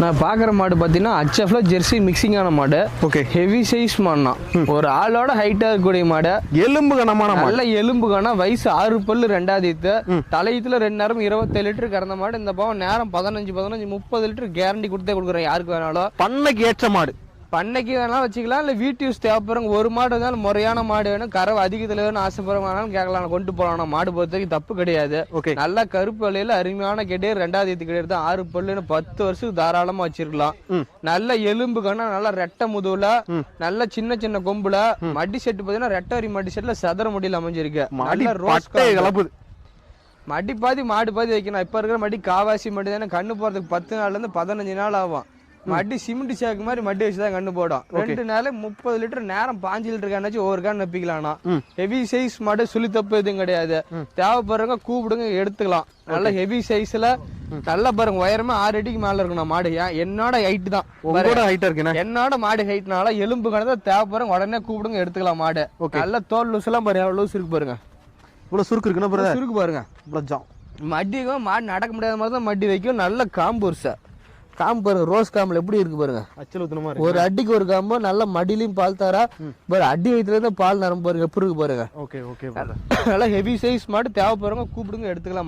நான் பாக்குற மாடு பாத்தீங்கன்னா HFல ஜெர்சி மிக்சிங்கான மாடு. ஓகே. ஹெவி சைஸ் மாடுனா ஒரு ஆளோட ஹைட்டா இருக்கக்கூடிய மாடு. எலும்பு கனமான மாடு. நல்ல எலும்பு கன, வயசு 6 பல்லு 2வது ஈத்து. தலையத்துல 2 நேரம் 27 லிட்டர் கறந்த மாடு. இந்த பாவம் நேரம் 15 30 லிட்டர் கேரண்டி கொடுத்தே கொடுக்குறேன் யாருக்கு வேணாலும். பண்ணைக்கு ஏற்ற மாடு. பண்ணைக்கு வேணாலும் வச்சுக்கலாம், இல்லை வீட்டு யூஸ் தேவைப்படுறவங்க. ஒரு மாடு இருந்தாலும் முறையான மாடு வேணும், கறவை அதிகத்தில் வேணும் ஆசைப்படுறவங்கனாலும் கேட்கலாம், கொண்டு போகலாம். மாடு பொறுத்தவரைக்கும் தப்பு கிடையாது. ஓகே. நல்ல கருப்பு வலையில அருமையான கெடேர் 2வது ஈத்து கெடேர் தான். 6 பல்லுன்னு 10 வருஷத்துக்கு தாராளமா வச்சிருக்கலாம். நல்ல எலும்பு கண்ணா, நல்ல ரெட்டை முதுகுல, நல்ல சின்ன சின்ன கொம்புல. மடி செட்டு பார்த்தீங்கன்னா ரெட்டரி மடி செட்ல சதுர முடியல அமைஞ்சிருக்கு. நல்ல ரோஸ் கலப்புது. மடி பாதி மாடு பாதி வைக்கணும். இப்ப இருக்கிற மடி காவாசி மடி தானே, கண்ணு போறதுக்கு 10 நாள்ல இருந்து 15 நாள் ஆகும். மடி சிமெண்ட் சாக்கு மாதிரி மடி வச்சுதான் கண்ணு போடும். 2 நாள் 30 லிட்டர் நேரம் 5 லிட்டர் காணாச்சு ஒவ்வொரு கான் நப்பிக்கலாம்னா. ஹெவி சைஸ் மாடு, சுழி தப்பு எதுவும் கிடையாது. தேவைப்படுறவங்க கூப்பிடுங்க, எடுத்துக்கலாம். நல்ல ஹெவி சைஸ்ல நல்லா பாருங்க, உயரமே 6 அடிக்கு மேல இருக்கணும் மாடு. என்னோட ஹைட் தான், என்னோட மாடு ஹைட்னால எலும்பு கணத்தை தேவைப்படுறவங்க உடனே கூப்பிடுங்க, எடுத்துக்கலாம் மாடு. நல்ல தோல் லூஸ் எல்லாம் பாருங்க, லூஸ் இருக்கு பாருங்க. இவ்வளவு சுருக்கு இருக்குன்னா சுருக்கு பாருங்க. மடிக்கும் மாடு நடக்க முடியாத மாதிரி தான் மடி வைக்கும். நல்ல காம்பு காம்பு பாருங்க, ரோஸ் காம்புல எப்படி இருக்கு பாருங்க. ஒரு அடிக்கு ஒரு காம்பு. நல்ல மடியிலையும் பால் தாரா பாரு. அடி வயிற்றுல இருந்து பால் நரம்பு பாருங்க எப்படி இருக்கு பாருங்க. நல்லா ஹெவி சைஸ் மாடு. தேவைப்படுறவங்க கூப்பிடுங்க, எடுத்துக்கலாம்.